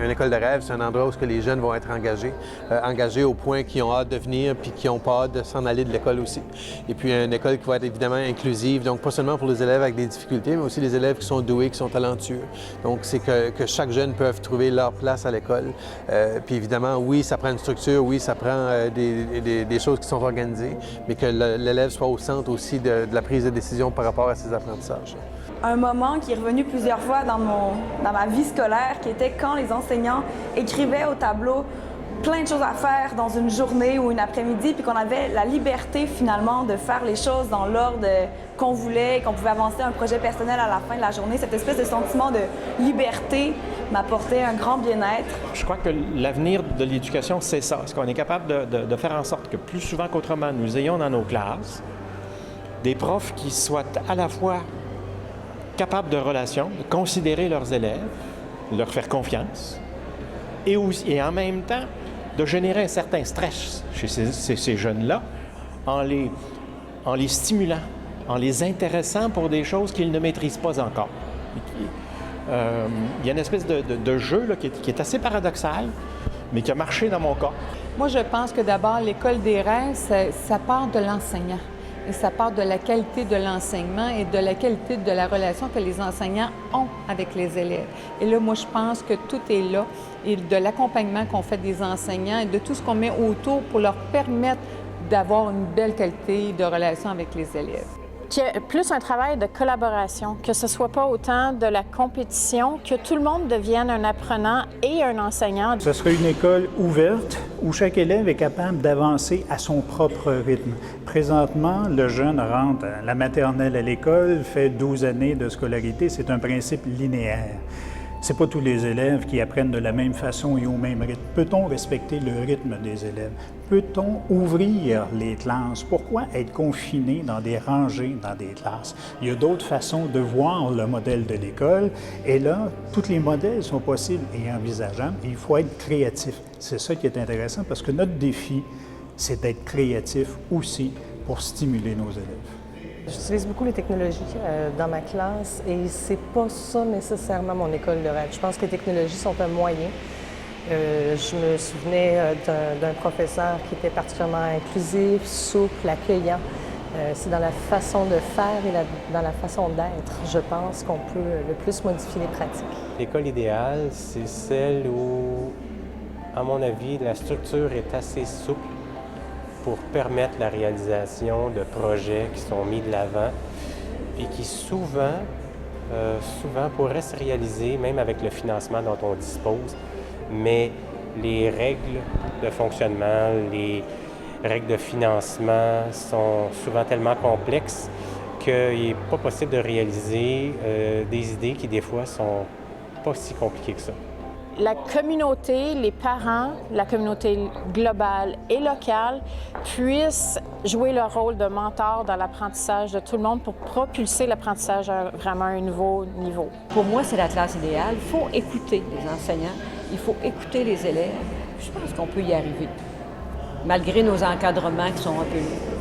Une école de rêve, c'est un endroit où les jeunes vont être engagés au point qu'ils ont hâte de venir puis qu'ils n'ont pas hâte de s'en aller de l'école aussi. Et puis une école qui va être évidemment inclusive, donc pas seulement pour les élèves avec des difficultés, mais aussi les élèves qui sont doués, qui sont talentueux. Donc c'est que chaque jeune peut trouver leur place à l'école. Puis évidemment, oui, ça prend une structure, oui, ça prend des choses qui sont organisées, mais que l'élève soit au centre aussi de la prise de décision par rapport à ses apprentissages. Un moment qui est revenu plusieurs fois dans ma vie scolaire, qui était quand les enseignants écrivaient au tableau plein de choses à faire dans une journée ou une après-midi, puis qu'on avait la liberté finalement de faire les choses dans l'ordre qu'on voulait, qu'on pouvait avancer un projet personnel à la fin de la journée. Cette espèce de sentiment de liberté m'apportait un grand bien-être. Je crois que l'avenir de l'éducation, c'est ça. Est-ce qu'on est capable de faire en sorte que plus souvent qu'autrement, nous ayons dans nos classes des profs qui soient à la fois capables de relations, de considérer leurs élèves, de leur faire confiance, et en même temps de générer un certain stress chez ces jeunes-là en les stimulant, en les intéressant pour des choses qu'ils ne maîtrisent pas encore. Il y a une espèce de jeu là, qui est assez paradoxal, mais qui a marché dans mon cas. Moi, je pense que d'abord, l'école des rêves, ça part de l'enseignant. Et ça part de la qualité de l'enseignement et de la qualité de la relation que les enseignants ont avec les élèves. Et là, moi, je pense que tout est là, et de l'accompagnement qu'on fait des enseignants et de tout ce qu'on met autour pour leur permettre d'avoir une belle qualité de relation avec les élèves. Qu'il y ait plus un travail de collaboration, que ce ne soit pas autant de la compétition, que tout le monde devienne un apprenant et un enseignant. Ce serait une école ouverte où chaque élève est capable d'avancer à son propre rythme. Présentement, le jeune rentre à la maternelle à l'école, fait 12 années de scolarité, c'est un principe linéaire. Ce n'est pas tous les élèves qui apprennent de la même façon et au même rythme. Peut-on respecter le rythme des élèves? Peut-on ouvrir les classes? Pourquoi être confiné dans des rangées, dans des classes? Il y a d'autres façons de voir le modèle de l'école et là, tous les modèles sont possibles et envisageables. Il faut être créatif. C'est ça qui est intéressant parce que notre défi, c'est d'être créatif aussi pour stimuler nos élèves. J'utilise beaucoup les technologies dans ma classe et c'est pas ça nécessairement mon école de rêve. Je pense que les technologies sont un moyen. Je me souvenais d'un professeur qui était particulièrement inclusif, souple, accueillant. C'est dans la façon de faire et dans la façon d'être, je pense, qu'on peut le plus modifier les pratiques. L'école idéale, c'est celle où, à mon avis, la structure est assez souple pour permettre la réalisation de projets qui sont mis de l'avant et qui souvent pourraient se réaliser même avec le financement dont on dispose, mais les règles de fonctionnement, les règles de financement sont souvent tellement complexes qu'il n'est pas possible de réaliser des idées qui des fois sont pas si compliquées que ça. La communauté, les parents, la communauté globale et locale puissent jouer leur rôle de mentor dans l'apprentissage de tout le monde pour propulser l'apprentissage à vraiment un nouveau niveau. Pour moi, c'est la classe idéale. Il faut écouter les enseignants, il faut écouter les élèves. Je pense qu'on peut y arriver, malgré nos encadrements qui sont un peu lourds.